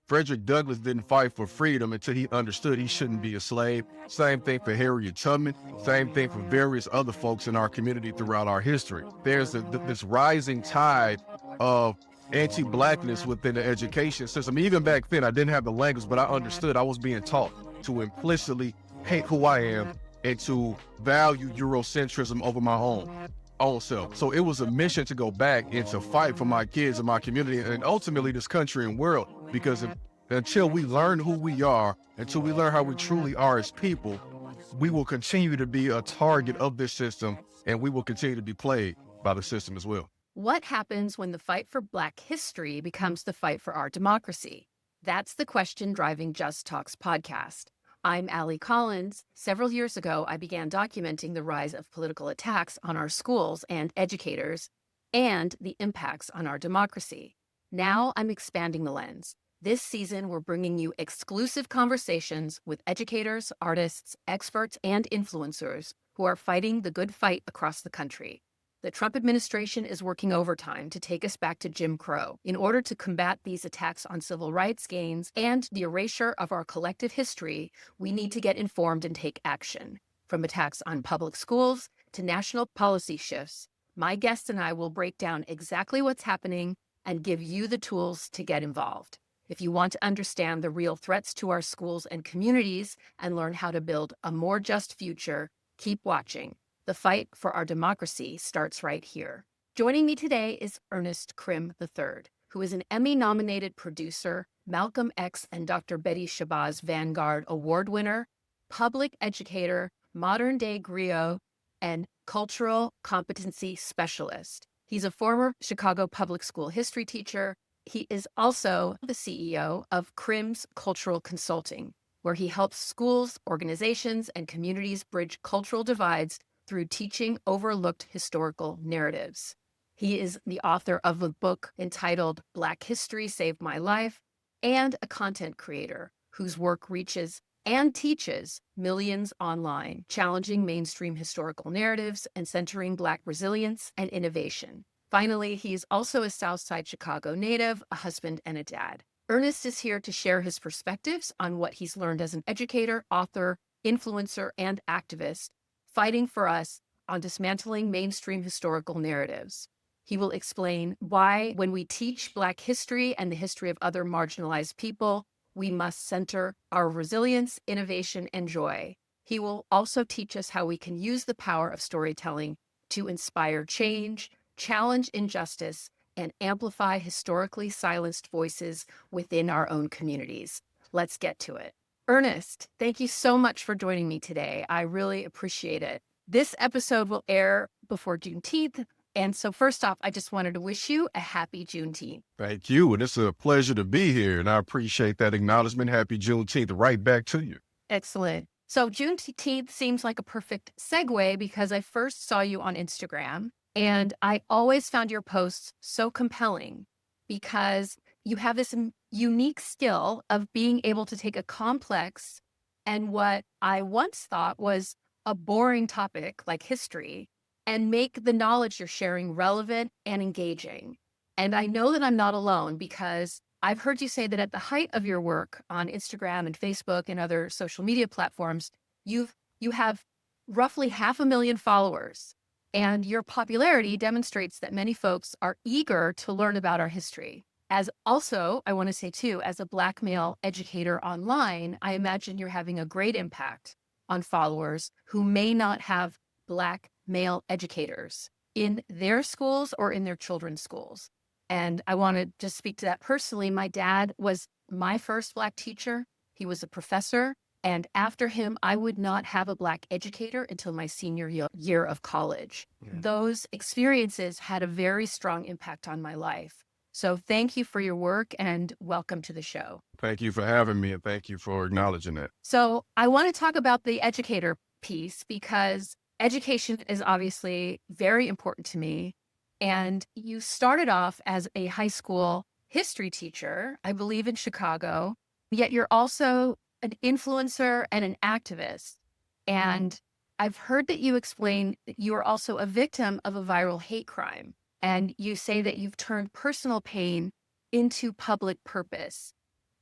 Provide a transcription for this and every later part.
Frederick Douglass didn't fight for freedom until he understood he shouldn't be a slave. Same thing for Harriet Tubman. Same thing for various other folks in our community throughout our history. There's this rising tide of anti-Blackness within the education system. Even back then, I didn't have the language, but I understood I was being taught to implicitly hate who I am and to value Eurocentrism over my own self. So it was a mission to go back and to fight for my kids and my community and ultimately this country and world, because until we learn who we are, until we learn how we truly are as people, we will continue to be a target of this system, and we will continue to be played by the system as well. What happens when the fight for Black history becomes the fight for our democracy? That's the question driving Just Talks podcast. I'm Allie Collins. Several years ago, I began documenting the rise of political attacks on our schools and educators and the impacts on our democracy. Now I'm expanding the lens. This season, we're bringing you exclusive conversations with educators, artists, experts, and influencers who are fighting the good fight across the country. The Trump administration is working overtime to take us back to Jim Crow in order to combat these attacks on civil rights gains and the erasure of our collective history. We need to get informed and take action. From attacks on public schools to national policy shifts, my guest and I will break down exactly what's happening and give you the tools to get involved. If you want to understand the real threats to our schools and communities and learn how to build a more just future, keep watching. The fight for our democracy starts right here. Joining me today is Ernest Crim III, who is an Emmy-nominated producer, Malcolm X and Dr. Betty Shabazz Vanguard Award winner, public educator, modern-day griot, and cultural competency specialist. He's a former Chicago public school history teacher. He is also the CEO of Crim's Cultural Consulting, where he helps schools, organizations, and communities bridge cultural divides through teaching overlooked historical narratives. He is the author of a book entitled Black History Saved My Life, and a content creator whose work reaches and teaches millions online, challenging mainstream historical narratives and centering Black resilience and innovation. Finally, he is also a Southside Chicago native, a husband, and a dad. Ernest is here to share his perspectives on what he's learned as an educator, author, influencer, and activist, fighting for us on dismantling mainstream historical narratives. He will explain why, when we teach Black history and the history of other marginalized people, we must center our resilience, innovation, and joy. He will also teach us how we can use the power of storytelling to inspire change, challenge injustice, and amplify historically silenced voices within our own communities. Let's get to it. Ernest, thank you so much for joining me today. I really appreciate it. This episode will air before Juneteenth. And so first off, I just wanted to wish you a happy Juneteenth. Thank you. And it's a pleasure to be here. And I appreciate that acknowledgement. Happy Juneteenth. Right back to you. Excellent. So Juneteenth seems like a perfect segue because I first saw you on Instagram, and I always found your posts so compelling because you have this unique skill of being able to take a complex and what I once thought was a boring topic like history and make the knowledge you're sharing relevant and engaging. And I know that I'm not alone because I've heard you say that at the height of your work on Instagram and Facebook and other social media platforms, you have roughly 500,000 followers. And your popularity demonstrates that many folks are eager to learn about our history. As also, I want to say too, as a Black male educator online, I imagine you're having a great impact on followers who may not have Black male educators in their schools or in their children's schools. And I want to just speak to that personally. My dad was my first Black teacher. He was a professor. And after him, I would not have a Black educator until my senior year of college. Yeah. Those experiences had a very strong impact on my life. So thank you for your work and welcome to the show. Thank you for having me and thank you for acknowledging that. So I want to talk about the educator piece because education is obviously very important to me. And you started off as a high school history teacher, I believe in Chicago, yet you're also an influencer and an activist. And I've heard that you explain that you are also a victim of a viral hate crime. And you say that you've turned personal pain into public purpose.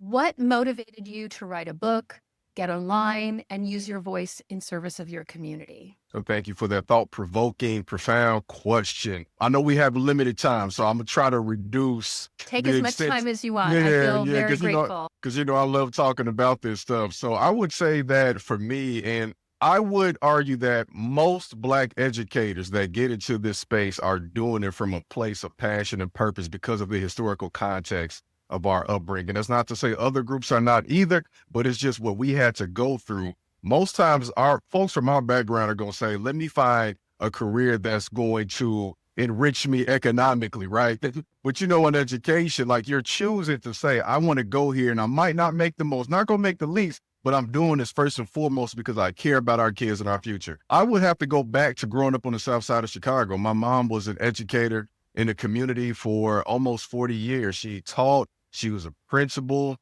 What motivated you to write a book, get online, and use your voice in service of your community? So thank you for that thought-provoking, profound question. I know we have limited time, so I'm gonna try to reduce Take the as much extent. time as you want. I Yeah, feel yeah, very because grateful. I love talking about this stuff. So I would say that for me, and I would argue that most Black educators that get into this space are doing it from a place of passion and purpose because of the historical context of our upbringing. That's not to say other groups are not either, but it's just what we had to go through. Most times our folks from our background are going to say, let me find a career that's going to enrich me economically, right? But in education, like you're choosing to say, I want to go here and I might not make the most, not going to make the least, but I'm doing this first and foremost because I care about our kids and our future. I would have to go back to growing up on the south side of Chicago. My mom was an educator in the community for almost 40 years. She taught, she was a principal.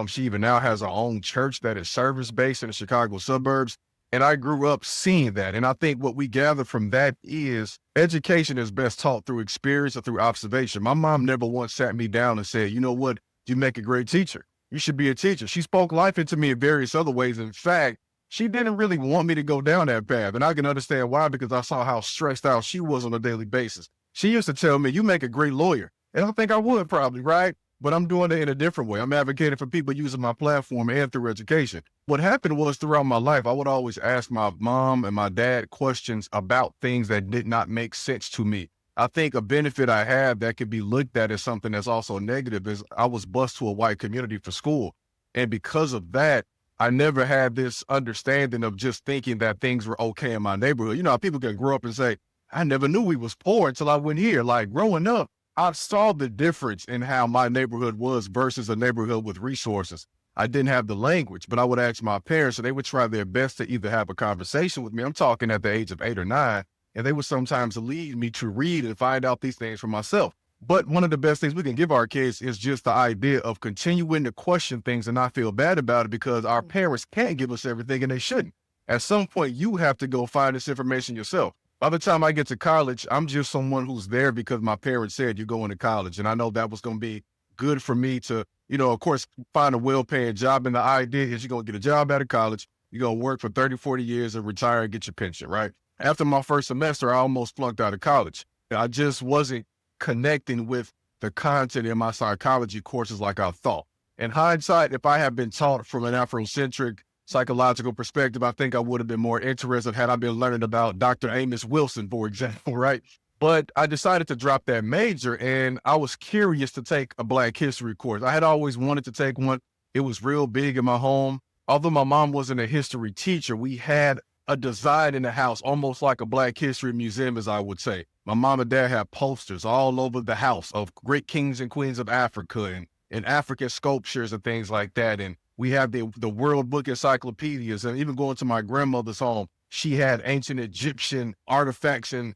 She even now has her own church that is service-based in the Chicago suburbs. And I grew up seeing that. And I think what we gather from that is education is best taught through experience or through observation. My mom never once sat me down and said, you know what, you make a great teacher. You should be a teacher. She spoke life into me in various other ways. In fact, she didn't really want me to go down that path. And I can understand why, because I saw how stressed out she was on a daily basis. She used to tell me, you make a great lawyer. And I think I would probably, right? But I'm doing it in a different way. I'm advocating for people using my platform and through education. What happened was throughout my life, I would always ask my mom and my dad questions about things that did not make sense to me. I think a benefit I have that could be looked at as something that's also negative is I was bused to a white community for school. And because of that, I never had this understanding of just thinking that things were okay in my neighborhood. You know how people can grow up and say, I never knew we was poor until I went here. Like growing up, I saw the difference in how my neighborhood was versus a neighborhood with resources. I didn't have the language, but I would ask my parents, and they would try their best to either have a conversation with me. I'm talking at the age of 8 or 9, and they would sometimes lead me to read and find out these things for myself. But one of the best things we can give our kids is just the idea of continuing to question things and not feel bad about it, because our parents can't give us everything and they shouldn't. At some point, you have to go find this information yourself. By the time I get to college, I'm just someone who's there because my parents said you're going to college. And I know that was going to be good for me to, of course, find a well-paying job. And the idea is you're going to get a job out of college. You're going to work for 30, 40 years and retire and get your pension, right? After my first semester, I almost flunked out of college. I just wasn't connecting with the content in my psychology courses like I thought. In hindsight, if I had been taught from an Afrocentric psychological perspective, I think I would have been more interested had I been learning about Dr. Amos Wilson, for example, right? But I decided to drop that major, and I was curious to take a Black history course. I had always wanted to take one. It was real big in my home. Although my mom wasn't a history teacher, we had a design in the house, almost like a Black history museum, as I would say. My mom and dad had posters all over the house of great kings and queens of Africa and African sculptures and things like that. And we have the World Book encyclopedias, and even going to my grandmother's home, she had ancient Egyptian artifacts and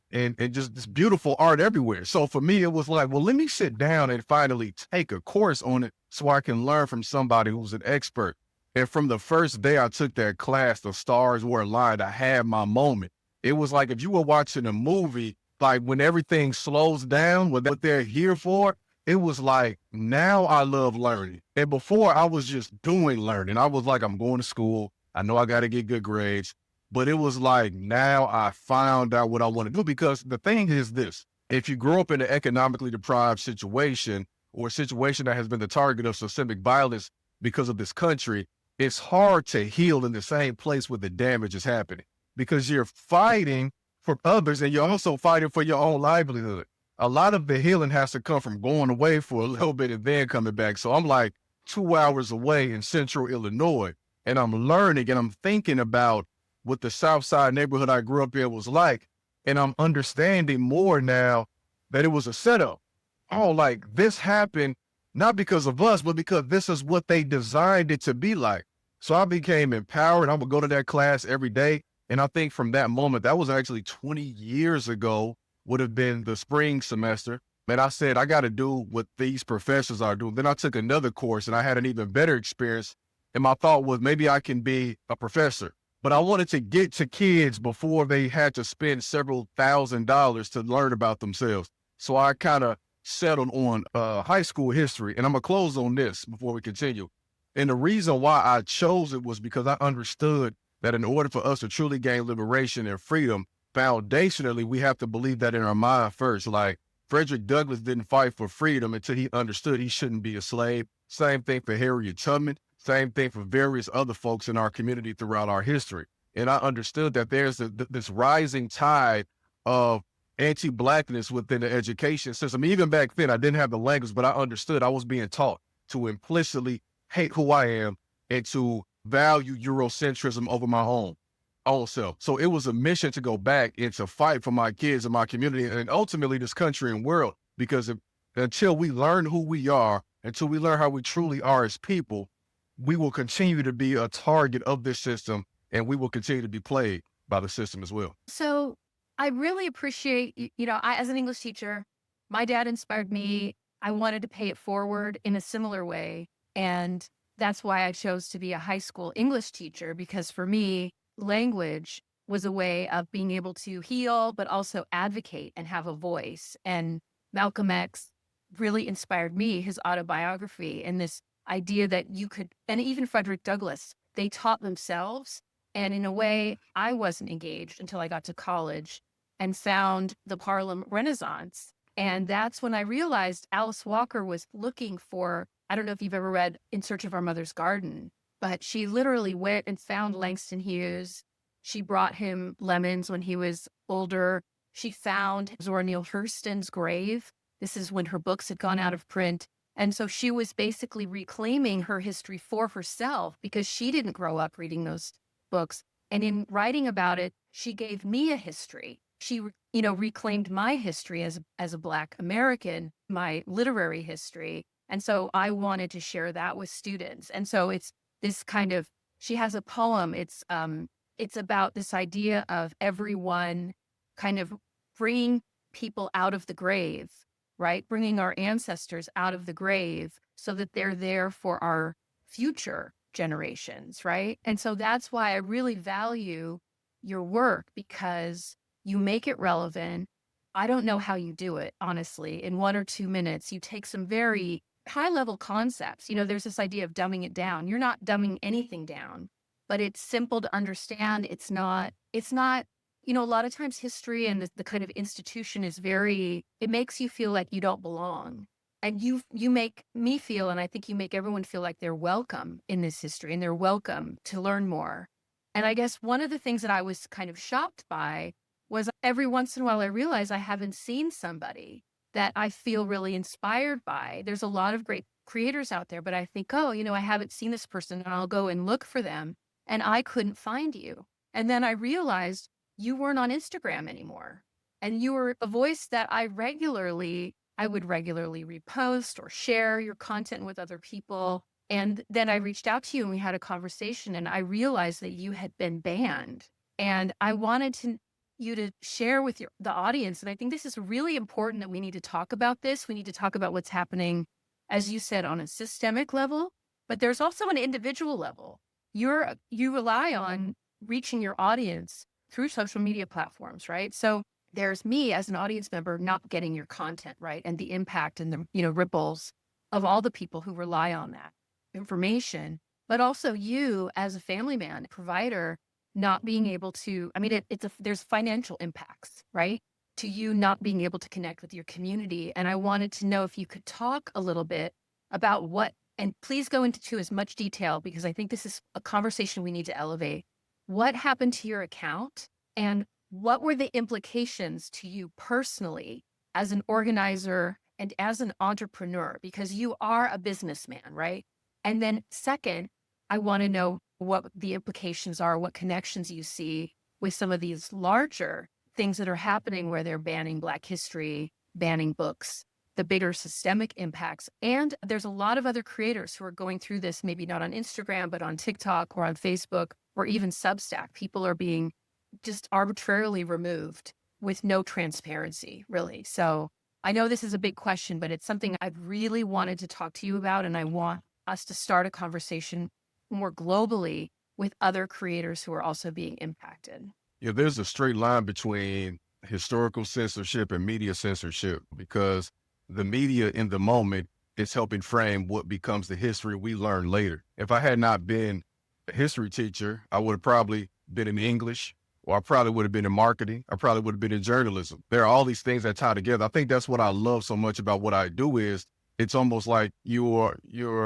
just this beautiful art everywhere. So for me, it was like, well, let me sit down and finally take a course on it so I can learn from somebody who's an expert. And from the first day I took that class, the stars were aligned. I had my moment. It was like if you were watching a movie, like when everything slows down, what they're here for, it was like, now I love learning. And before I was just doing learning. I was like, I'm going to school. I know I got to get good grades. But it was like, now I found out what I want to do, because the thing is this: if you grow up in an economically deprived situation, or a situation that has been the target of systemic violence because of this country, it's hard to heal in the same place where the damage is happening, because you're fighting for others and you're also fighting for your own livelihood. A lot of the healing has to come from going away for a little bit and then coming back. So I'm like 2 hours away in central Illinois, and I'm learning and I'm thinking about what the South Side neighborhood I grew up in was like. And I'm understanding more now that it was a setup. Oh, like this happened not because of us, but because this is what they designed it to be like. So I became empowered. I would go to that class every day. And I think from that moment, that was actually 20 years ago, would have been the spring semester. And I said, I got to do what these professors are doing. Then I took another course and I had an even better experience. And my thought was, maybe I can be a professor. But I wanted to get to kids before they had to spend several $1,000s to learn about themselves. So I kind of settled on high school history. And I'm going to close on this before we continue. And the reason why I chose it was because I understood that in order for us to truly gain liberation and freedom, foundationally, we have to believe that in our mind first. Like Frederick Douglass didn't fight for freedom until he understood he shouldn't be a slave. Same thing for Harriet Tubman. Same thing for various other folks in our community throughout our history. And I understood that there's this rising tide of anti-Blackness within the education system. Even back then, I didn't have the language, but I understood I was being taught to implicitly hate who I am and to value Eurocentrism over my own self. So it was a mission to go back and to fight for my kids and my community and ultimately this country and world. Because until we learn who we are, until we learn how we truly are as people, we will continue to be a target of this system and we will continue to be played by the system as well. So I really appreciate, as an English teacher, my dad inspired me. I wanted to pay it forward in a similar way. And that's why I chose to be a high school English teacher, because for me, language was a way of being able to heal, but also advocate and have a voice. And Malcolm X really inspired me, his autobiography, and this idea that you could, and even Frederick Douglass, they taught themselves. And in a way, I wasn't engaged until I got to college and found the Harlem Renaissance. And that's when I realized Alice Walker was looking for, I don't know if you've ever read In Search of Our Mother's Garden, but she literally went and found Langston Hughes. She brought him lemons when he was older. She found Zora Neale Hurston's grave. This is when her books had gone out of print. And so she was basically reclaiming her history for herself because she didn't grow up reading those books. And in writing about it, she gave me a history. She, reclaimed my history as a Black American, my literary history. And so I wanted to share that with students. And so it's this kind of, she has a poem. It's about this idea of everyone kind of bringing people out of the grave, right? Bringing our ancestors out of the grave so that they're there for our future generations, right? And so that's why I really value your work, because you make it relevant. I don't know how you do it, honestly. In 1 or 2 minutes, you take some very high-level concepts. There's this idea of dumbing it down. You're not dumbing anything down, but it's simple to understand. It's not, a lot of times history and the kind of institution is it makes you feel like you don't belong. And you make me feel, and I think you make everyone feel like they're welcome in this history and they're welcome to learn more. And I guess one of the things that I was kind of shocked by was every once in a while I realize I haven't seen somebody that I feel really inspired by. There's a lot of great creators out there, but I think, I haven't seen this person, and I'll go and look for them. And I couldn't find you. And then I realized you weren't on Instagram anymore. And you were a voice that I would regularly repost or share your content with other people. And then I reached out to you and we had a conversation, and I realized that you had been banned. And I wanted you to share with the audience. And I think this is really important, that we need to talk about this. We need to talk about what's happening, as you said, on a systemic level, but there's also an individual level. You rely on reaching your audience through social media platforms, right? So there's me as an audience member not getting your content, right? And the impact and the ripples of all the people who rely on that information, but also you as a family man, provider, not being able to, there's financial impacts, right? To you not being able to connect with your community. And I wanted to know if you could talk a little bit about and please go into as much detail, because I think this is a conversation we need to elevate. What happened to your account, and what were the implications to you personally as an organizer and as an entrepreneur? Because you are a businessman, right? And then second, I want to know what the implications are, what connections you see with some of these larger things that are happening where they're banning Black history, banning books, the bigger systemic impacts. And there's a lot of other creators who are going through this, maybe not on Instagram, but on TikTok or on Facebook or even Substack. People are being just arbitrarily removed with no transparency, really. So I know this is a big question, but it's something I've really wanted to talk to you about. And I want us to start a conversation more globally with other creators who are also being impacted. Yeah, there's a straight line between historical censorship and media censorship, because the media in the moment it's helping frame what becomes the history we learn later. If I had not been a history teacher, I would have probably been in English, or I probably would have been in marketing. I probably would have been in journalism. There are all these things that tie together. I think that's what I love so much about what I do is it's almost like you're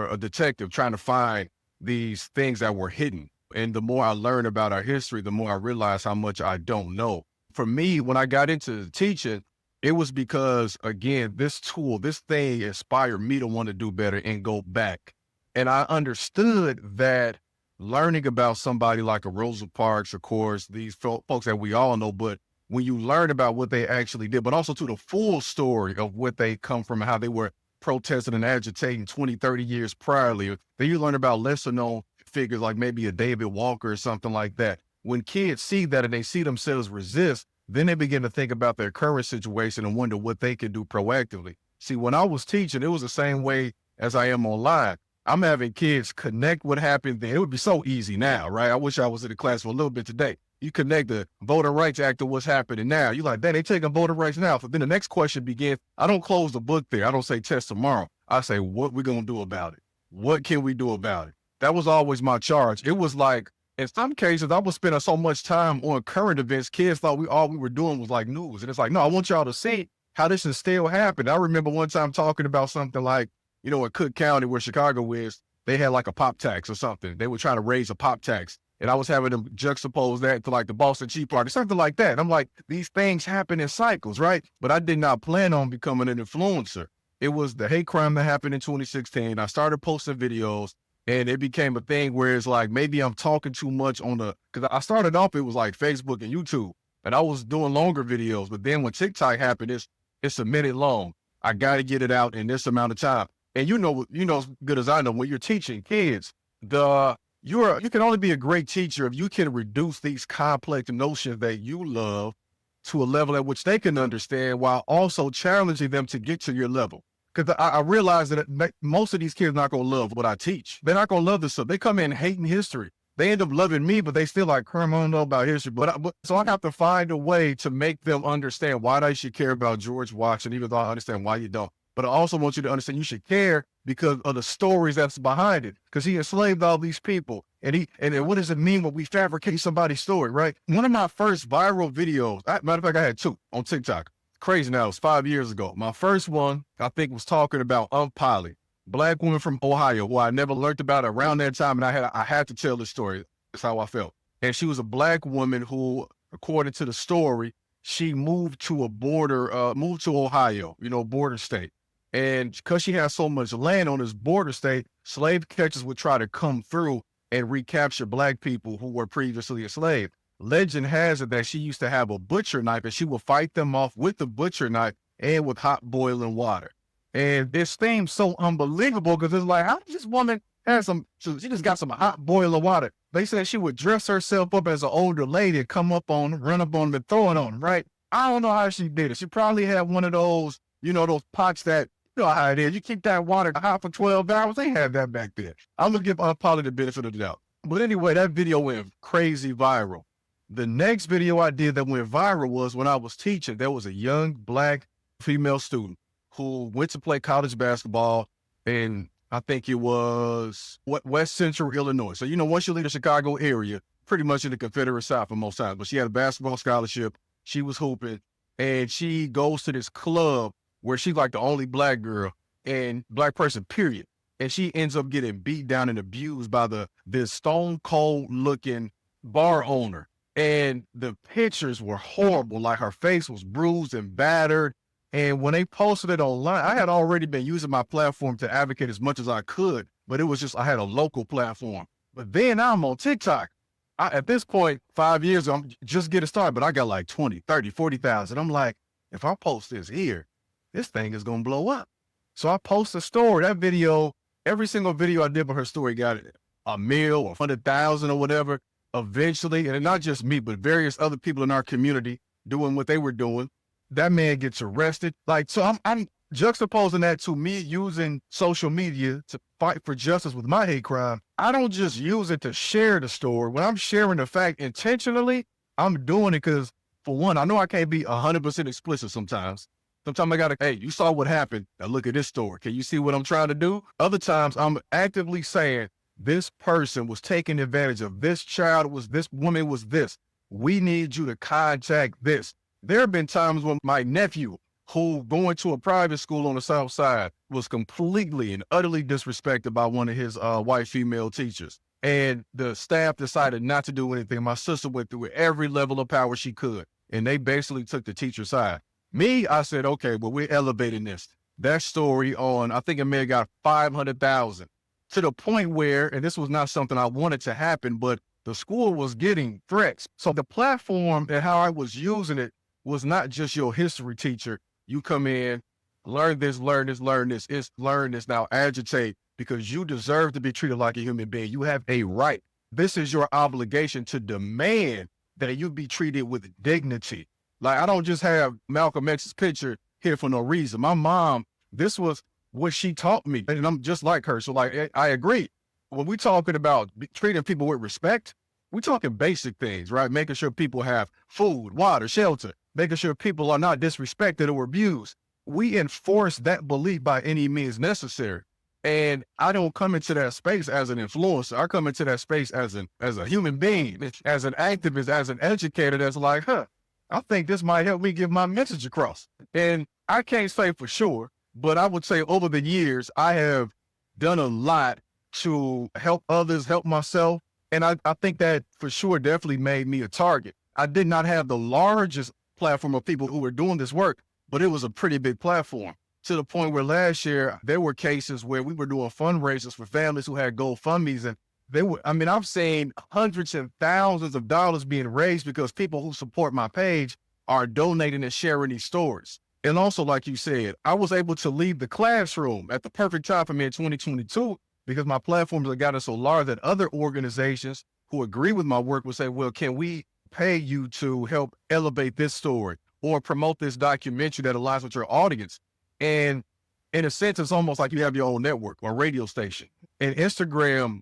a detective trying to find these things that were hidden. And the more I learn about our history, the more I realize how much I don't know. For me, when I got into teaching, it was because, again, this tool, this thing inspired me to want to do better and go back. And I understood that learning about somebody like a Rosa Parks, of course, these folks that we all know, but when you learn about what they actually did, but also to the full story of what they come from and how they were protesting and agitating 20, 30 years priorly, then you learn about lesser known figures like maybe a David Walker or something like that. When kids see that and they see themselves resist, then they begin to think about their current situation and wonder what they can do proactively. See, when I was teaching, it was the same way as I am online. I'm having kids connect what happened then. It would be so easy now, right? I wish I was in the class for a little bit today. You connect the Voting Rights Act to what's happening now. You're like, man, they taking voting rights now. So then the next question begins. I don't close the book there. I don't say test tomorrow. I say, what we going to do about it? What can we do about it? That was always my charge. It was like, in some cases, I was spending so much time on current events, kids thought all we were doing was like news. And it's like, no, I want y'all to see how this is still happening. I remember one time talking about something like, in Cook County, where Chicago is, they had like a pop tax or something. They were trying to raise a pop tax. And I was having them juxtapose that to like the Boston Tea Party, something like that. And I'm like, these things happen in cycles, right? But I did not plan on becoming an influencer. It was the hate crime that happened in 2016. I started posting videos. And it became a thing where it's like, maybe I'm talking too much because I started off, it was like Facebook and YouTube, and I was doing longer videos. But then when TikTok happened, it's a minute long. I got to get it out in this amount of time. And you know as good as I know, when you're teaching kids, you can only be a great teacher if you can reduce these complex notions that you love to a level at which they can understand while also challenging them to get to your level. Because I realize that most of these kids are not going to love what I teach. They're not going to love this stuff. They come in hating history. They end up loving me, but they still like, Crim, I don't know about history. So I have to find a way to make them understand why they should care about George Washington, even though I understand why you don't. But I also want you to understand you should care because of the stories that's behind it. Because he enslaved all these people. And what does it mean when we fabricate somebody's story, right? One of my first viral videos, matter of fact, I had 2 on TikTok. Crazy now, it was 5 years ago. My first one, I think, was talking about Polly, Black woman from Ohio, who I never learned about around that time, and I had to tell the story. That's how I felt. And she was a Black woman who, according to the story, she moved to Ohio, border state. And because she had so much land on this border state, slave catchers would try to come through and recapture Black people who were previously enslaved. Legend has it that she used to have a butcher knife and she would fight them off with the butcher knife and with hot boiling water. And this seems so unbelievable because it's like, how did this woman have she just got some hot boiling water? They said she would dress herself up as an older lady and come up on them, run up on them and throw it on them, right? I don't know how she did it. She probably had one of those, those pots that, you know how it is. You keep that water hot for 12 hours. They had that back then. I'm going to give Polly the benefit of the doubt. But anyway, that video went crazy viral. The next video I did that went viral was when I was teaching. There was a young Black female student who went to play college basketball in, I think it was West Central Illinois. So, once you leave the Chicago area, pretty much in the Confederate South for most times. But she had a basketball scholarship. She was hooping. And she goes to this club where she's like the only Black girl and Black person, period. And she ends up getting beat down and abused by this stone cold looking bar owner. And the pictures were horrible. Like her face was bruised and battered. And when they posted it online, I had already been using my platform to advocate as much as I could, but it was just, I had a local platform. But then I'm on TikTok. At this point, 5 years ago, I'm just getting started, but I got like 20, 30, 40,000. I'm like, if I post this here, this thing is going to blow up. So I post a story. That video, every single video I did with her story got a mil or 100,000 or whatever. Eventually, and not just me, but various other people in our community doing what they were doing, that man gets arrested. So I'm juxtaposing that to me using social media to fight for justice with my hate crime. I don't just use it to share the story. When I'm sharing the fact intentionally, I'm doing it because, for one, I know I can't be 100% explicit sometimes. Sometimes I gotta, hey, you saw what happened. Now look at this story. Can you see what I'm trying to do? Other times I'm actively saying this person was taking advantage of this child, was this woman was this. We need you to contact this. There have been times when my nephew, who going to a private school on the South Side, was completely and utterly disrespected by one of his white female teachers. And the staff decided not to do anything. My sister went through every level of power she could, and they basically took the teacher's side. Me, I said, okay, well, we're elevating this. That story on, I think it may have got 500,000, to the point where, and this was not something I wanted to happen, but the school was getting threats. So the platform and how I was using it was not just your history teacher. You come in, learn this, learn this, learn this. It's learn this, now agitate, because you deserve to be treated like a human being. You have a right. This is your obligation to demand that you be treated with dignity. Like, I don't just have Malcolm X's picture here for no reason. My mom, this was what she taught me, and I'm just like her. So like, I agree. When we're talking about treating people with respect, we're talking basic things, right? Making sure people have food, water, shelter, making sure people are not disrespected or abused. We enforce that belief by any means necessary. And I don't come into that space as an influencer. I come into that space as a human being, as an activist, as an educator that's like, I think this might help me get my message across. And I can't say for sure, but I would say over the years, I have done a lot to help others, help myself. And I think that for sure definitely made me a target. I did not have the largest platform of people who were doing this work, but it was a pretty big platform, to the point where last year there were cases where we were doing fundraisers for families who had GoFundMes, and I've seen hundreds and thousands of dollars being raised because people who support my page are donating and sharing these stories. And also, like you said, I was able to leave the classroom at the perfect time for me in 2022, because my platforms have gotten so large that other organizations who agree with my work would say, well, can we pay you to help elevate this story or promote this documentary that aligns with your audience? And in a sense, it's almost like you have your own network or radio station. And Instagram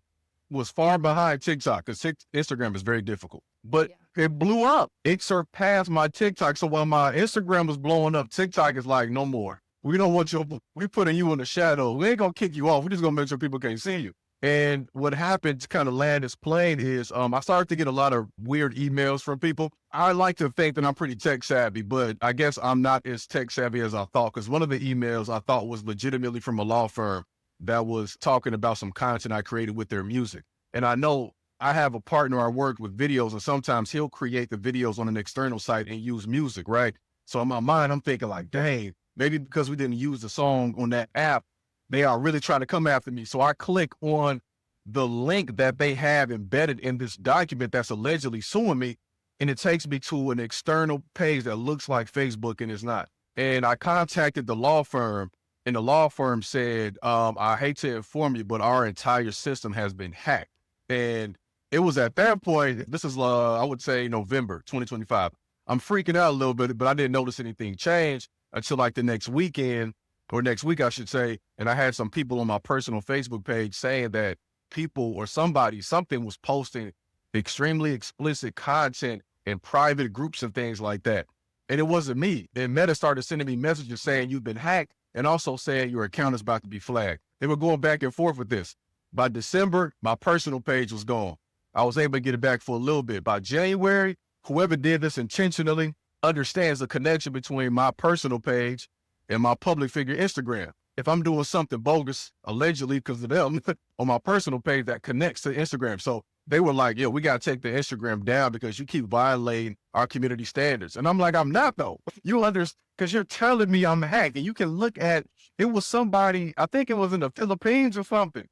was far behind TikTok, because Instagram is very difficult, but it blew up. It surpassed my TikTok. So while my Instagram was blowing up, TikTok is like, no more. We don't want we're putting you in the shadow. We ain't gonna kick you off. We're just gonna make sure people can't see you. And what happened to kind of land this plane is I started to get a lot of weird emails from people. I like to think that I'm pretty tech savvy, but I guess I'm not as tech savvy as I thought, because one of the emails I thought was legitimately from a law firm that was talking about some content I created with their music. And I know I have a partner I work with videos, and sometimes he'll create the videos on an external site and use music, right? So in my mind, I'm thinking like, dang, maybe because we didn't use the song on that app, they are really trying to come after me. So I click on the link that they have embedded in this document that's allegedly suing me, and it takes me to an external page that looks like Facebook, and it's not. And I contacted the law firm, and the law firm said, I hate to inform you, but our entire system has been hacked. And it was at that point, this is, I would say, November 2025. I'm freaking out a little bit, but I didn't notice anything change until like the next weekend, or next week, I should say. And I had some people on my personal Facebook page saying that people or something was posting extremely explicit content in private groups and things like that. And it wasn't me. Then Meta started sending me messages saying you've been hacked, and also saying your account is about to be flagged. They were going back and forth with this. By December, my personal page was gone. I was able to get it back for a little bit. By January, whoever did this intentionally understands the connection between my personal page and my public figure Instagram. If I'm doing something bogus, allegedly because of them, on my personal page, that connects to Instagram. So they were like, we got to take the Instagram down because you keep violating our community standards. And I'm like, I'm not though. You understand? Because you're telling me I'm hacked. And you can look at, it was somebody, I think it was in the Philippines or something.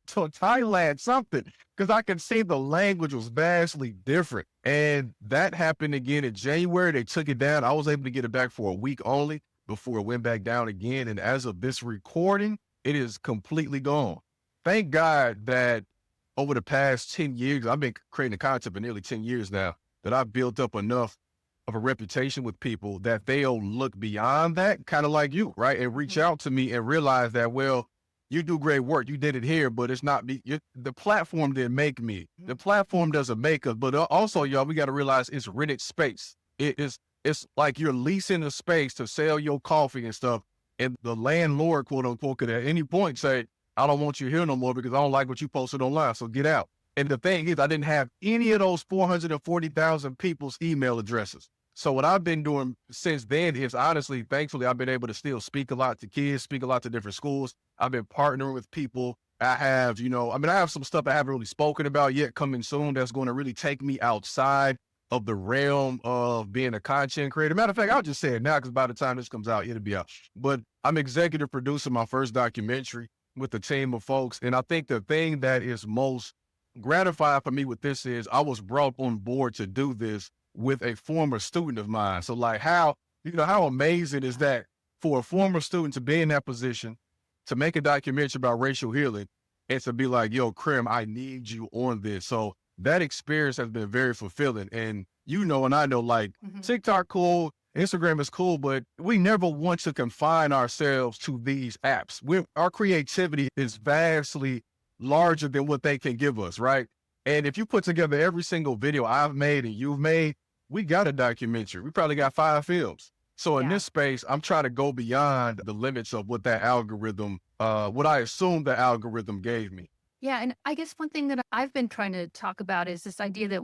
So Thailand, something, because I can see the language was vastly different. And that happened again in January. They took it down. I was able to get it back for a week only before it went back down again. And as of this recording, it is completely gone. Thank God that over the past 10 years, I've been creating content for nearly 10 years now, that I've built up enough of a reputation with people that they'll look beyond that, kind of like you, right? And reach out to me and realize that, well, you do great work. You did it here, but it's not me. The platform didn't make me. The platform doesn't make us. But also, y'all, we got to realize it's rented space. It's it's like you're leasing a space to sell your coffee and stuff. And the landlord, quote unquote, could at any point say, I don't want you here no more because I don't like what you posted online. So get out. And the thing is, I didn't have any of those 440,000 people's email addresses. So what I've been doing since then is honestly, thankfully, I've been able to still speak a lot to kids, speak a lot to different schools. I've been partnering with people. I have, I have some stuff I haven't really spoken about yet coming soon that's going to really take me outside of the realm of being a content creator. Matter of fact, I'll just say it now because by the time this comes out, it'll be out. But I'm executive producing my first documentary with a team of folks. And I think the thing that is most gratifying for me with this is I was brought on board to do this with a former student of mine. So like how amazing is that for a former student to be in that position, to make a documentary about racial healing and to be like, yo, Crim, I need you on this. So that experience has been very fulfilling. And and I know like TikTok cool, Instagram is cool, but we never want to confine ourselves to these apps. Our creativity is vastly larger than what they can give us, right? And if you put together every single video I've made and you've made, we got a documentary. We probably got 5 films. So in this space, I'm trying to go beyond the limits of what that algorithm, what I assume the algorithm gave me. Yeah. And I guess one thing that I've been trying to talk about is this idea that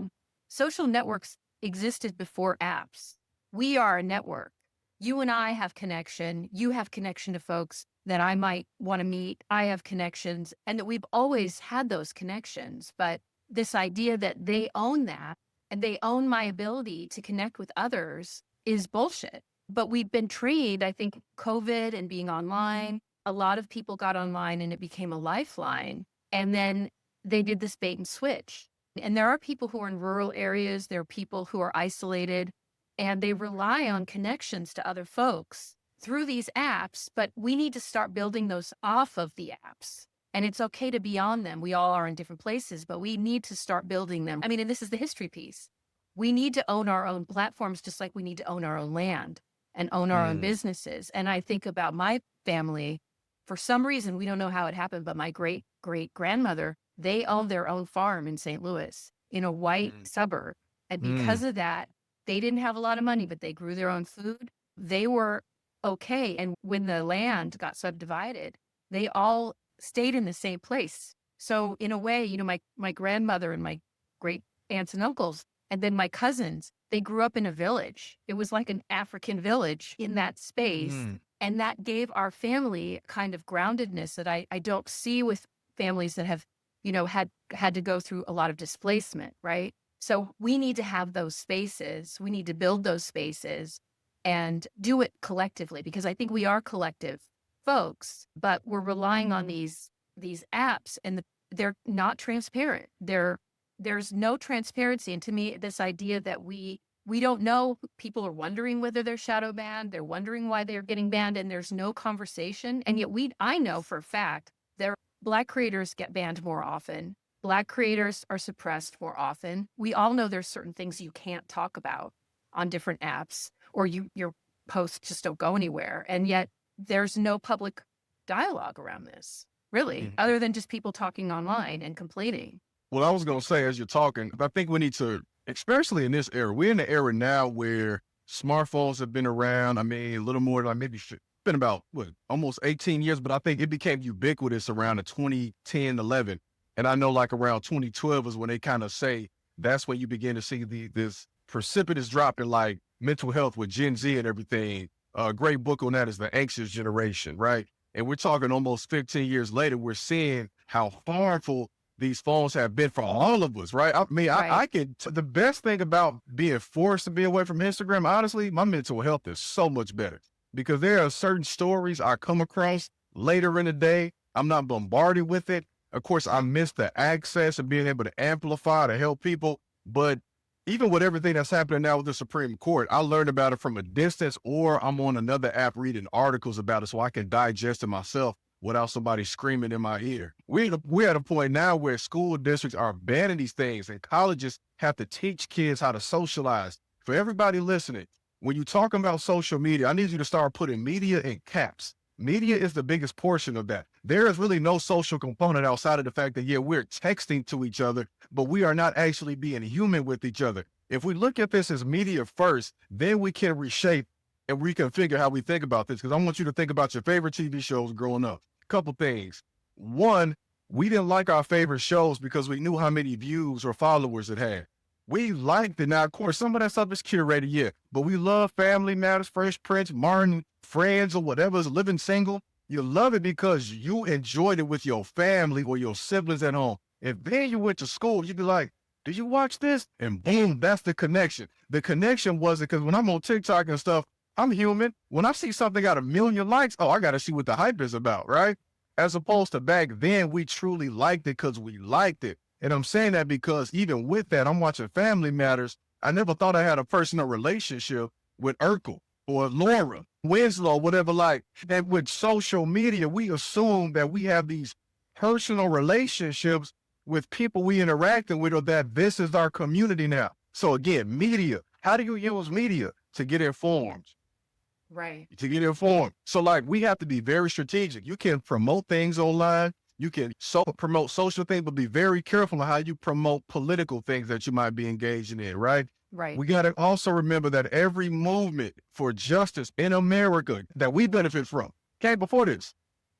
social networks existed before apps. We are a network. You and I have connection. You have connection to folks that I might want to meet. I have connections, and that we've always had those connections. But this idea that they own that and they own my ability to connect with others is bullshit. But we've been trained, I think, COVID and being online, a lot of people got online and it became a lifeline. And then they did this bait and switch. And there are people who are in rural areas, there are people who are isolated, and they rely on connections to other folks through these apps, but we need to start building those off of the apps. And it's okay to be on them. We all are in different places, but we need to start building them. I mean, and this is the history piece. We need to own our own platforms, just like we need to own our own land and own our own businesses. And I think about my family. For some reason, we don't know how it happened, but my great-great-grandmother, they owned their own farm in St. Louis in a white suburb. And because of that, they didn't have a lot of money, but they grew their own food. They were okay. And when the land got subdivided, they all stayed in the same place. So in a way, my grandmother and my great aunts and uncles, and then my cousins, they grew up in a village. It was like an African village in that space. And that gave our family kind of groundedness that I don't see with families that have, had to go through a lot of displacement, right? So we need to have those spaces. We need to build those spaces and do it collectively, because I think we are collective folks, but we're relying on these apps, and they're not transparent. There's no transparency. And to me, this idea that we don't know, people are wondering whether they're shadow banned, they're wondering why they're getting banned, and there's no conversation. And yet I know for a fact Black creators get banned more often. Black creators are suppressed more often. We all know there's certain things you can't talk about on different apps, or your posts just don't go anywhere. And yet there's no public dialogue around this, really, other than just people talking online and complaining. Well, I was going to say, as you're talking, I think we need to, especially in this era, we're in the era now where smartphones have been around. I mean, a little more than maybe been about, almost 18 years, but I think it became ubiquitous around the 2010, 11. And I know like around 2012 is when they kind of say, that's when you begin to see this precipitous drop in like mental health with Gen Z and everything. A great book on that is The Anxious Generation, right? And we're talking almost 15 years later, we're seeing how harmful these phones have been for all of us, right? I mean, right. The best thing about being forced to be away from Instagram, honestly, my mental health is so much better, because there are certain stories I come across later in the day. I'm not bombarded with it. Of course, I miss the access and being able to amplify, to help people. But even with everything that's happening now with the Supreme Court, I learned about it from a distance, or I'm on another app reading articles about it so I can digest it myself without somebody screaming in my ear. We're at a point now where school districts are banning these things, and colleges have to teach kids how to socialize. For everybody listening, when you're talking about social media, I need you to start putting media in caps. Media is the biggest portion of that. There is really no social component outside of the fact that, we're texting to each other, but we are not actually being human with each other. If we look at this as media first, then we can reshape and reconfigure how we think about this. Because I want you to think about your favorite TV shows growing up. Couple things. One, we didn't like our favorite shows because we knew how many views or followers it had. We liked it. Now, of course, some of that stuff is curated, yeah, but we love Family Matters, Fresh Prince, Martin, Friends, or whatever's Living Single. You love it because you enjoyed it with your family or your siblings at home. If then you went to school, you'd be like, did you watch this? And boom, that's the connection. The connection wasn't because when I'm on TikTok and stuff, I'm human. When I see something got 1 million likes, oh, I got to see what the hype is about, right? As opposed to back then, we truly liked it because we liked it. And I'm saying that because even with that, I'm watching Family Matters. I never thought I had a personal relationship with Urkel or Laura, Winslow, whatever like. And with social media, we assume that we have these personal relationships with people we interacting with, or that this is our community now. So again, media. How do you use media? To get informed. Right. To get informed. So like we have to be very strategic. You can promote things online. You can promote social things, but be very careful on how you promote political things that you might be engaging in, right? Right. We got to also remember that every movement for justice in America that we benefit from came before this.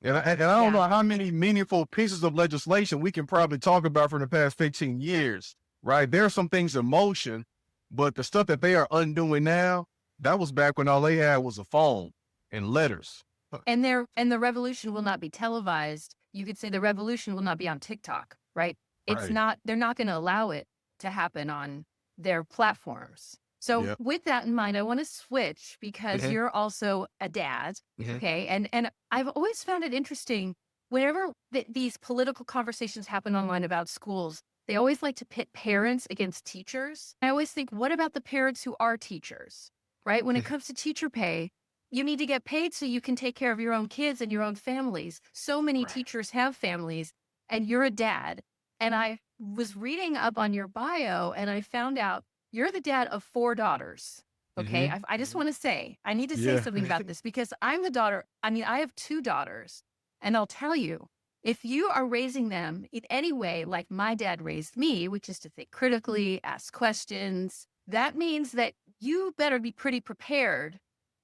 And I don't know how many meaningful pieces of legislation we can probably talk about from the past 15 years, right? There are some things in motion, but the stuff that they are undoing now, that was back when all they had was a phone and letters. And the revolution will not be televised. You could say the revolution will not be on TikTok, right? It's not, they're not going to allow it to happen on their platforms. So with that in mind, I want to switch because you're also a dad. Okay. And I've always found it interesting whenever these political conversations happen online about schools, they always like to pit parents against teachers. I always think, what about the parents who are teachers, right? When it comes to teacher pay, you need to get paid so you can take care of your own kids and your own families. So many teachers have families, and you're a dad. And I was reading up on your bio, and I found out you're the dad of 4 daughters. Okay. I just want to say, I need to say something about this because I'm the daughter. I mean, I have 2 daughters, and I'll tell you, if you are raising them in any way like my dad raised me, which is to think critically, ask questions, that means that you better be pretty prepared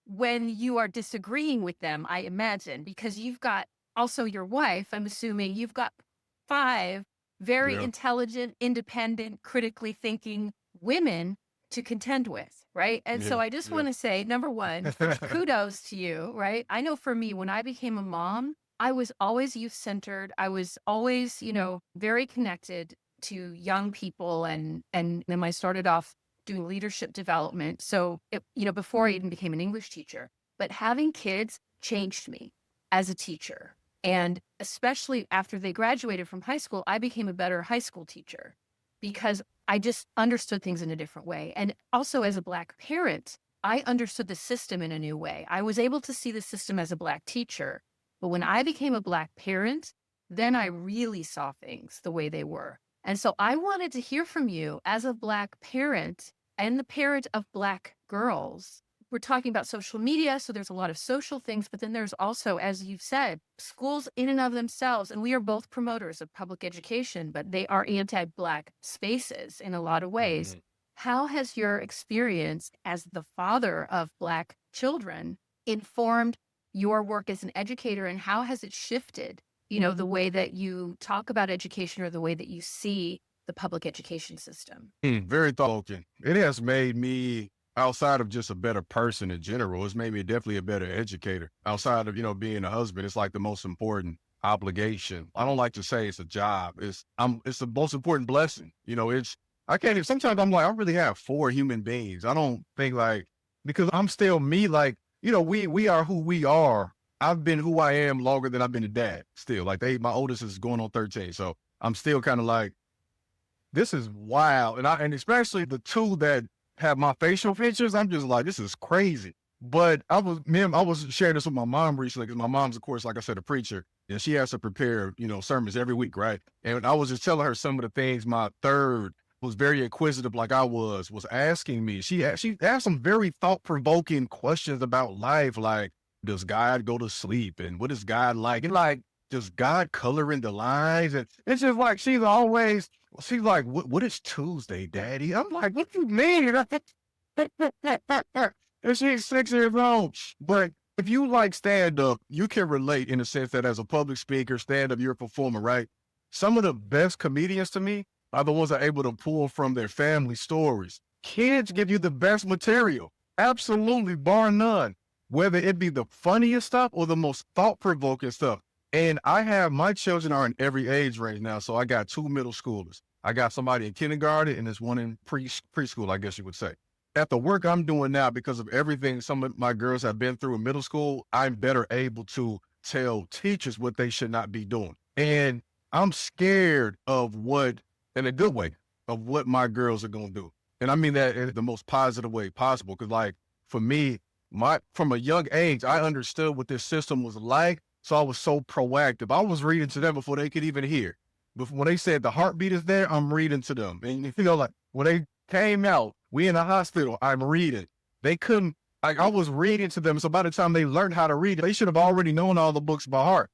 when you are disagreeing with them, I imagine, because you've got also your wife, I'm assuming you've got 5 very intelligent, independent, critically thinking women to contend with, right? And so I just want to say, number one, kudos to you, right? I know for me, when I became a mom, I was always youth-centered. I was always, very connected to young people. And then I started off doing leadership development. So, before I even became an English teacher, but having kids changed me as a teacher. And especially after they graduated from high school, I became a better high school teacher because I just understood things in a different way. And also as a Black parent, I understood the system in a new way. I was able to see the system as a Black teacher. But when I became a Black parent, then I really saw things the way they were. And so I wanted to hear from you as a Black parent and the parent of Black girls. We're talking about social media, so there's a lot of social things, but then there's also, as you've said, schools in and of themselves, and we are both promoters of public education, but they are anti-Black spaces in a lot of ways. How has your experience as the father of Black children informed your work as an educator, and how has it shifted, the way that you talk about education or the way that you see the public education system? Very thought-provoking. It has made me, outside of just a better person in general, it's made me definitely a better educator. Outside of, being a husband, it's like the most important obligation. I don't like to say it's a job. It's the most important blessing. I can't even, sometimes I'm like, I really have 4 human beings. I don't think because I'm still me, we are who we are. I've been who I am longer than I've been a dad still. My oldest is going on 13. So I'm still kind of like, this is wild. And especially the 2 that have my facial features, I'm just like, this is crazy. But I was sharing this with my mom recently because my mom's, of course, like I said, a preacher, and she has to prepare, sermons every week, right? And I was just telling her some of the things my 3rd was very inquisitive like I was asking me. She asked some very thought-provoking questions about life, like, does God go to sleep? And what is God like? And does God color in the lines? And it's just like she's always She's like, what is Tuesday, Daddy? I'm like, what you mean? And she's 6 years old. But if you like stand up, you can relate in the sense that as a public speaker, stand up, you're a performer, right? Some of the best comedians to me are the ones that are able to pull from their family stories. Kids give you the best material, absolutely, bar none, whether it be the funniest stuff or the most thought-provoking stuff. And I have, my children are in every age range now. So I got 2 middle schoolers. I got somebody in kindergarten and there's one in preschool, I guess you would say. At the work I'm doing now, because of everything some of my girls have been through in middle school, I'm better able to tell teachers what they should not be doing. And I'm scared of what, in a good way, of what my girls are going to do. And I mean that in the most positive way possible. Because like for me, from a young age, I understood what this system was like. So I was so proactive. I was reading to them before they could even hear. But when they said the heartbeat is there, I'm reading to them. And you know, like when they came out, we in the hospital, I'm reading. They couldn't, like I was reading to them. So by the time they learned how to read, they should have already known all the books by heart.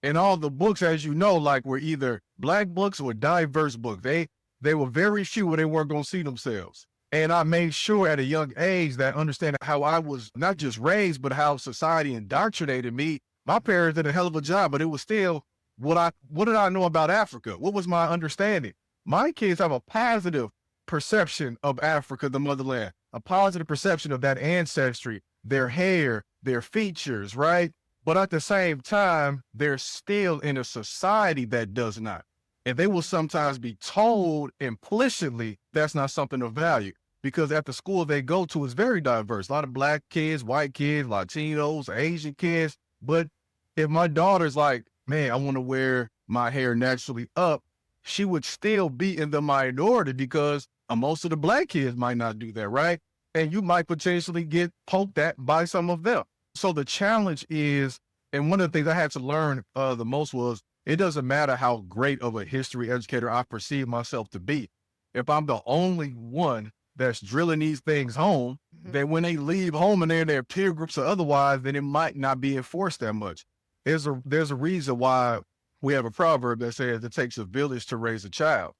And all the books, as you know, like were either Black books or diverse books. They were very few where they weren't going to see themselves. And I made sure at a young age that understanding how I was not just raised, but how society indoctrinated me. My parents did a hell of a job, but it was still what did I know about Africa? What was my understanding? My kids have a positive perception of Africa, the motherland, a positive perception of that ancestry, their hair, their features, right? But at the same time, they're still in a society that does not. And they will sometimes be told implicitly that's not something of value, because at the school they go to is very diverse. A lot of Black kids, white kids, Latinos, Asian kids. But if my daughter's like, man, I want to wear my hair naturally up, she would still be in the minority because most of the Black kids might not do that, right? And you might potentially get poked at by some of them. So the challenge is, and one of the things I had to learn the most was, it doesn't matter how great of a history educator I perceive myself to be. If I'm the only one that's drilling these things home, then when they leave home and they're in their peer groups or otherwise, then it might not be enforced that much. There's a reason why we have a proverb that says it takes a village to raise a child.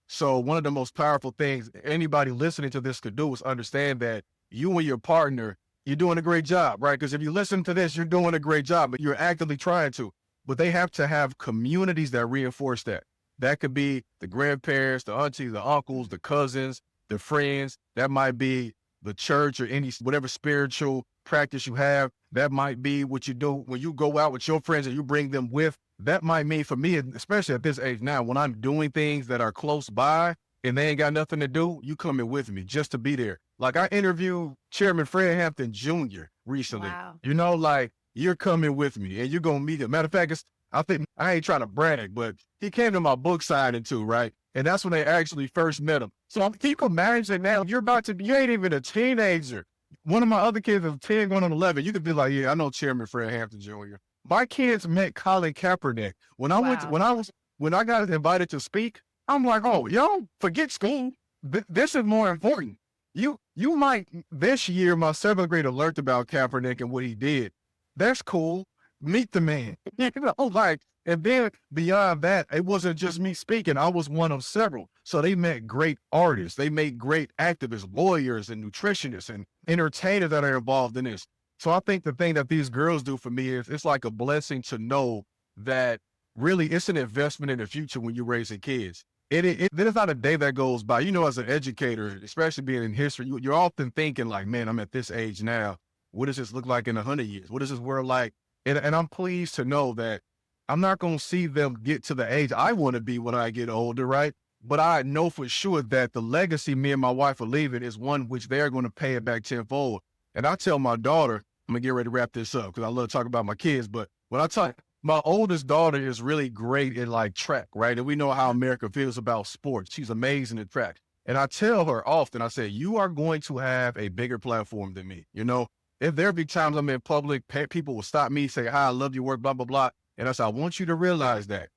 So one of the most powerful things anybody listening to this could do is understand that you and your partner, you're doing a great job, right? Because if you listen to this, you're doing a great job, but you're actively trying to. But they have to have communities that reinforce that. That could be the grandparents, the aunties, the uncles, the cousins, the friends. That might be the church or any whatever spiritual practice you have. That might be what you do when you go out with your friends and you bring them with. That might mean for me, especially at this age now, when I'm doing things that are close by and they ain't got nothing to do, you coming with me just to be there. Like I interviewed Chairman Fred Hampton Jr. recently. Wow. You know, like you're coming with me and you're going to meet him. Matter of fact, I think I ain't trying to brag, but he came to my book signing too, right? And that's when they actually first met him. So can you imagine now, you ain't even a teenager. One of my other kids is 10 going on 11. You could be like, yeah, I know Chairman Fred Hampton Jr. My kids met Colin Kaepernick. When I got invited to speak, I'm like, oh, y'all forget school. This is more important. You might, this year, my 7th grader learned about Kaepernick and what he did. That's cool. Meet the man. You know, like, and then beyond that, it wasn't just me speaking. I was one of several. So they met great artists. They made great activists, lawyers, and nutritionists, and entertainers that are involved in this. So I think the thing that these girls do for me is it's like a blessing to know that really it's an investment in the future when you're raising kids. There's not a day that goes by. You know, as an educator, especially being in history, you're often thinking like, man, I'm at this age now. What does this look like in 100 years? What is this world like? And I'm pleased to know that I'm not going to see them get to the age I want to be when I get older, right? But I know for sure that the legacy me and my wife are leaving is one which they're going to pay it back tenfold. And I tell my daughter, I'm going to get ready to wrap this up because I love talking about my kids. But when I talk, my oldest daughter is really great in like track, right? And we know how America feels about sports. She's amazing at track. And I tell her often, I say, you are going to have a bigger platform than me. You know, if there be times I'm in public, people will stop me, say, hi, I love your work, blah, blah, blah. And I say, I want you to realize that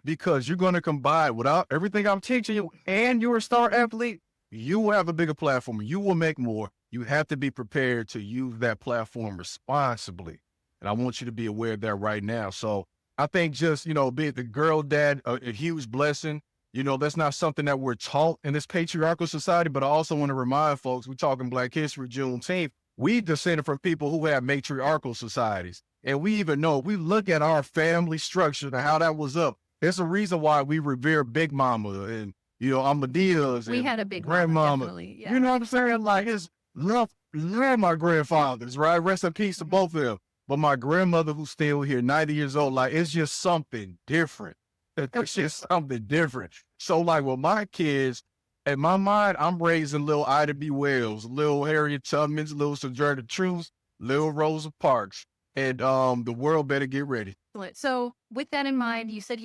because you're going to combine without everything I'm teaching you and you're a star athlete, you will have a bigger platform. You will make more. You have to be prepared to use that platform responsibly. And I want you to be aware of that right now. So I think just, you know, being the girl dad, a huge blessing. You know, that's not something that we're taught in this patriarchal society, but I also want to remind folks, we're talking Black History, Juneteenth, we descended from people who have matriarchal societies. And we even know, we look at our family structure and how that was up. There's a reason why we revere Big Mama and, you know, Amadeus We and had a big mama, grandmama. definitely. Yeah. You know what I'm saying? Like, it's love my grandfathers, right? Rest in peace to both of them. But my grandmother, who's still here, 90 years old, like, it's just something different. It's just something different. So, like, with my kids, in my mind, I'm raising little Ida B. Wells, little Harriet Tubmans, little Sojourner Truths, little Rosa Parks, and the world better get ready. Excellent. So with that in mind, you said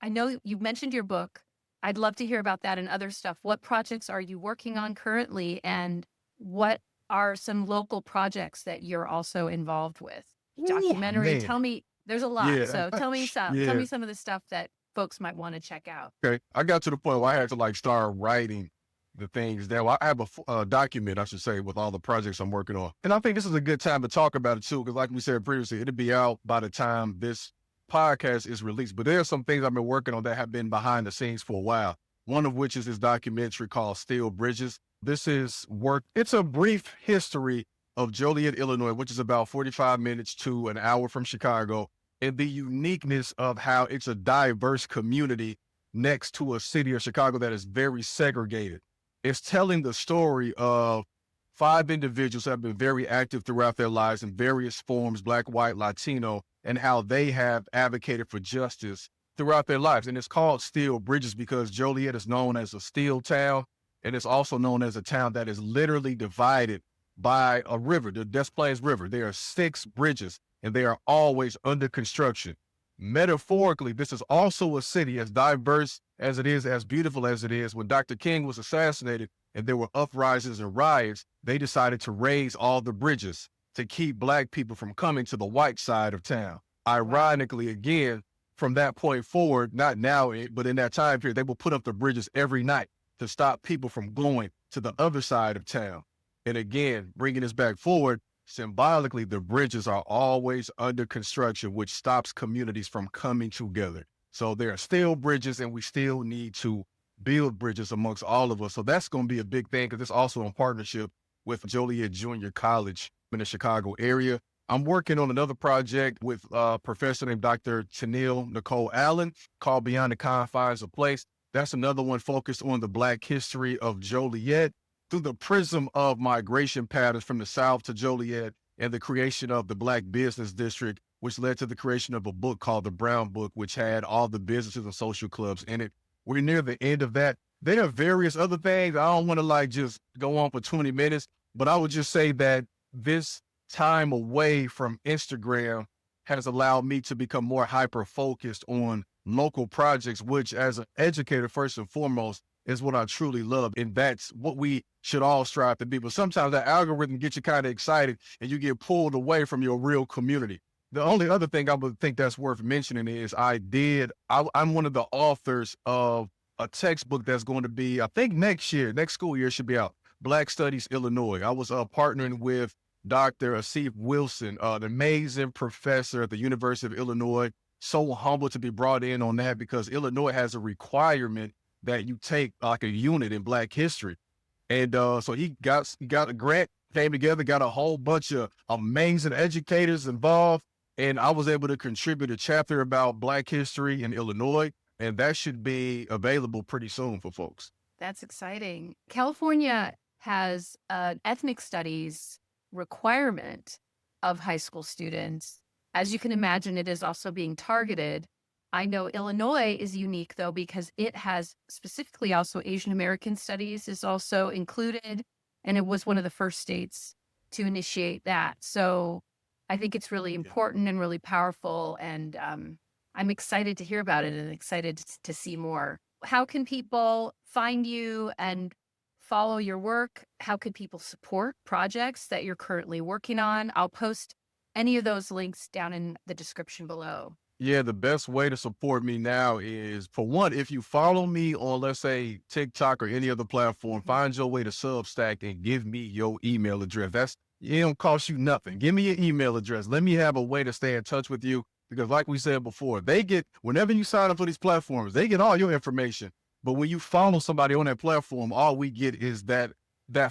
I know you mentioned your book. I'd love to hear about that and other stuff. What projects are you working on currently? And what are some local projects that you're also involved with? Documentary. Man. Tell me, there's a lot. Yeah. So tell me some of the stuff that folks might want to check out. Okay. I got to the point where I had to like start writing the things that, well, I have a document, I should say, with all the projects I'm working on. And I think this is a good time to talk about it too, because like we said previously, it'll be out by the time this podcast is released. But there are some things I've been working on that have been behind the scenes for a while. One of which is this documentary called Still Bridges. This is it's a brief history of Joliet, Illinois, which is about 45 minutes to an hour from Chicago, and the uniqueness of how it's a diverse community next to a city of Chicago that is very segregated. It's telling the story of 5 individuals who have been very active throughout their lives in various forms, Black, white, Latino, and how they have advocated for justice throughout their lives. And it's called Steel Bridges because Joliet is known as a steel town, and it's also known as a town that is literally divided by a river, the Des Plaines River. There are 6 bridges, and they are always under construction. Metaphorically, this is also a city as diverse as it is, as beautiful as it is. When Dr. King was assassinated and there were uprisings and riots, they decided to raise all the bridges to keep Black people from coming to the white side of town. Ironically, again, from that point forward, not now, but in that time period, they will put up the bridges every night to stop people from going to the other side of town. And again, bringing this back forward, symbolically, the bridges are always under construction, which stops communities from coming together. So there are still bridges, and we still need to build bridges amongst all of us. So that's going to be a big thing, because it's also in partnership with Joliet Junior College in the Chicago area. I'm working on another project with a professor named Dr. Tennille Nicole Allen called Beyond the Confines of Place. That's another one focused on the Black history of Joliet through the prism of migration patterns from the South to Joliet and the creation of the Black Business District, which led to the creation of a book called The Brown Book, which had all the businesses and social clubs in it. We're near the end of that. There are various other things. I don't want to just go on for 20 minutes, but I would just say that this time away from Instagram has allowed me to become more hyper-focused on local projects, which as an educator, first and foremost, is what I truly love. And that's what we should all strive to be. But sometimes that algorithm gets you kind of excited and you get pulled away from your real community. The only other thing I would think that's worth mentioning is I'm one of the authors of a textbook that's going to be, I think next school year should be out, Black Studies Illinois. I was partnering with Dr. Asif Wilson, an amazing professor at the University of Illinois. So humble to be brought in on that because Illinois has a requirement that you take like a unit in Black history. And so he got a grant, came together, got a whole bunch of amazing educators involved. And I was able to contribute a chapter about Black history in Illinois. And that should be available pretty soon for folks. That's exciting. California has an ethnic studies requirement of high school students. As you can imagine, it is also being targeted. I know Illinois is unique, though, because it has specifically also Asian American studies is also included, and it was one of the first states to initiate that. So I think it's really important and really powerful, and I'm excited to hear about it and excited to see more. How can people find you and follow your work? How can people support projects that you're currently working on? I'll post any of those links down in the description below. Yeah, the best way to support me now is, for one, if you follow me on, let's say, TikTok or any other platform, find your way to Substack and give me your email address. It don't cost you nothing. Give me your email address. Let me have a way to stay in touch with you because like we said before, whenever you sign up for these platforms, they get all your information. But when you follow somebody on that platform, all we get is that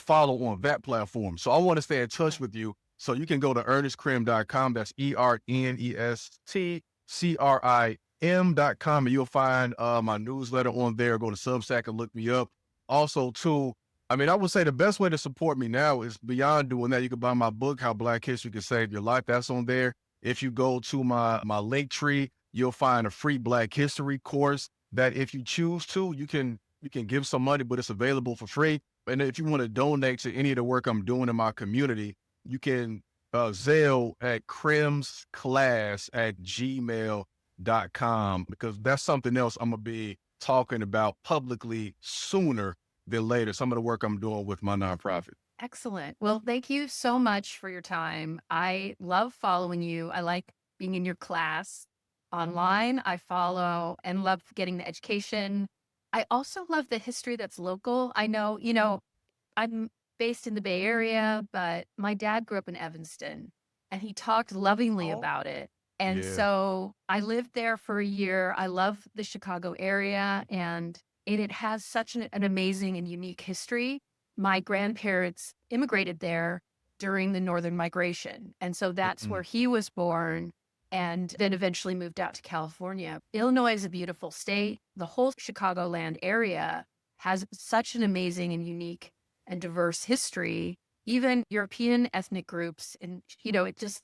follow on that platform. So I want to stay in touch with you. So you can go to ernestcrim.com. That's ERNESTCRIM.com. And you'll find my newsletter on there. Go to Substack and look me up. Also, too, I mean, I would say the best way to support me now is beyond doing that. You can buy my book, How Black History Can Save Your Life. That's on there. If you go to my link tree, you'll find a free Black History course that if you choose to, you can give some money, but it's available for free. And if you want to donate to any of the work I'm doing in my community, you can Zelle at crimsclass@gmail.com, because that's something else I'm going to be talking about publicly sooner than later. Some of the work I'm doing with my nonprofit. Excellent. Well, thank you so much for your time. I love following you. I like being in your class online. I follow and love getting the education. I also love the history that's local. I know, I'm based in the Bay Area, but my dad grew up in Evanston and he talked lovingly about it. And Yeah. so I lived there for a year. I love the Chicago area, and it has such an amazing and unique history. My grandparents immigrated there during the Northern Migration. And so that's where he was born, and then eventually moved out to California. Illinois is a beautiful state. The whole Chicagoland area has such an amazing and unique and diverse history. Even European ethnic groups, and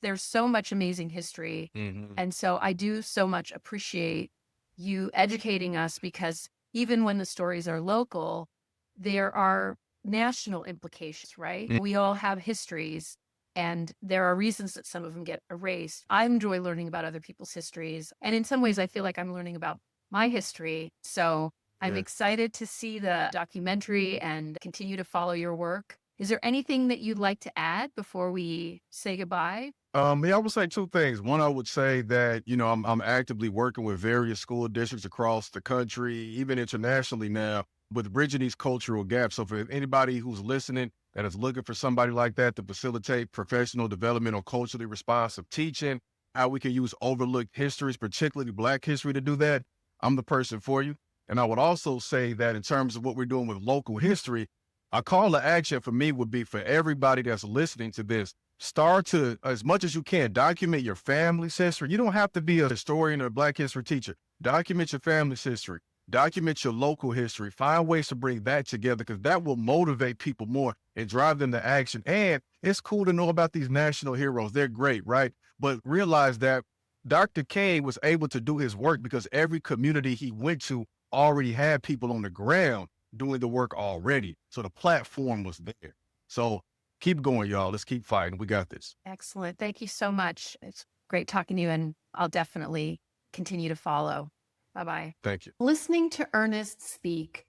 there's so much amazing history. And so I do so much appreciate you educating us, because even when the stories are local, there are national implications, right? We all have histories, and there are reasons that some of them get erased. I enjoy learning about other people's histories, and in some ways I feel like I'm learning about my history. So I'm excited to see the documentary and continue to follow your work. Is there anything that you'd like to add before we say goodbye? Yeah, I would say two things. One, I would say that, I'm actively working with various school districts across the country, even internationally now, with bridging these cultural gaps. So for anybody who's listening that is looking for somebody like that to facilitate professional development or culturally responsive teaching, how we can use overlooked histories, particularly Black history, to do that, I'm the person for you. And I would also say that in terms of what we're doing with local history, a call to action for me would be for everybody that's listening to this, start to, as much as you can, document your family's history. You don't have to be a historian or a Black history teacher. Document your family's history. Document your local history. Find ways to bring that together, because that will motivate people more and drive them to action. And it's cool to know about these national heroes. They're great, right? But realize that Dr. King was able to do his work because every community he went to already had people on the ground doing the work already. So the platform was there. So keep going, y'all. Let's keep fighting. We got this. Excellent. Thank you so much. It's great talking to you, and I'll definitely continue to follow. Bye-bye. Thank you. Listening to Ernest speak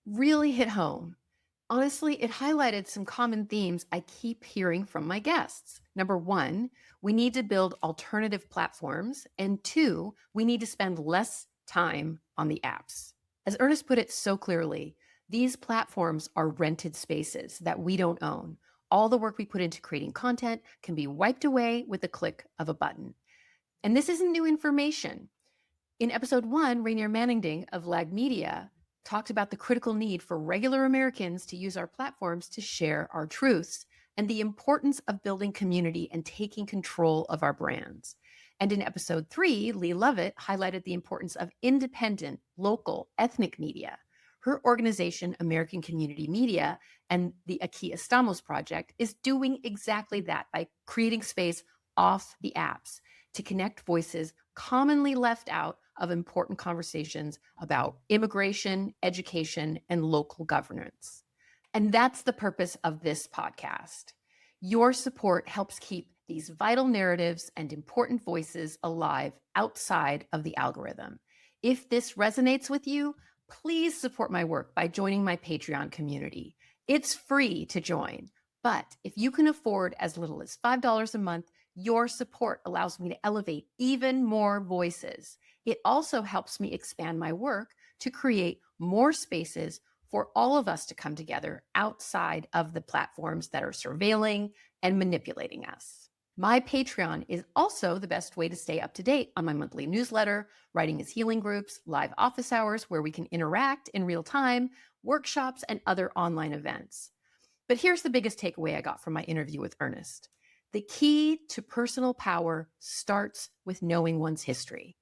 really hit home. Honestly, it highlighted some common themes I keep hearing from my guests. Number one, we need to build alternative platforms. And two, we need to spend less time on the apps. As Ernest put it so clearly, these platforms are rented spaces that we don't own. All the work we put into creating content can be wiped away with the click of a button. And this isn't new information. In episode 1, Rainier Manningding of Lag Media talked about the critical need for regular Americans to use our platforms to share our truths, and the importance of building community and taking control of our brands. And in episode 3, Lee Lovett highlighted the importance of independent, local, ethnic media. Her organization, American Community Media, and the Aquí Estamos Project is doing exactly that by creating space off the apps to connect voices commonly left out of important conversations about immigration, education, and local governance. And that's the purpose of this podcast. Your support helps keep these vital narratives and important voices alive outside of the algorithm. If this resonates with you, please support my work by joining my Patreon community. It's free to join, but if you can afford as little as $5 a month, your support allows me to elevate even more voices. It also helps me expand my work to create more spaces for all of us to come together outside of the platforms that are surveilling and manipulating us. My Patreon is also the best way to stay up to date on my monthly newsletter, writing is healing groups, live office hours where we can interact in real time, workshops, and other online events. But here's the biggest takeaway I got from my interview with Ernest. The key to personal power starts with knowing one's history,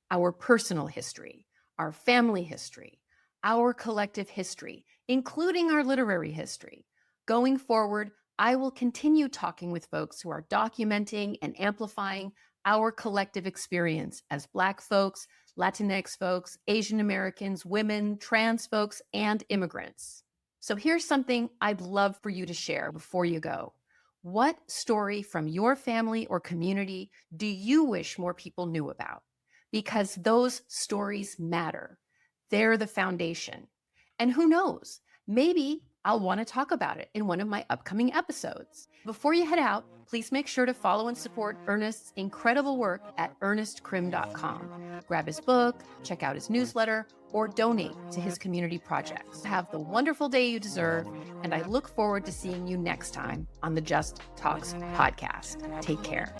our personal history, our family history, our collective history, including our literary history. Going forward, I will continue talking with folks who are documenting and amplifying our collective experience as Black folks, Latinx folks, Asian Americans, women, trans folks, and immigrants. So here's something I'd love for you to share before you go. What story from your family or community do you wish more people knew about? Because those stories matter. They're the foundation. And who knows, maybe I'll want to talk about it in one of my upcoming episodes. Before you head out, please make sure to follow and support Ernest's incredible work at ernestcrim.com. Grab his book, check out his newsletter, or donate to his community projects. Have the wonderful day you deserve, and I look forward to seeing you next time on the Just Talks podcast. Take care.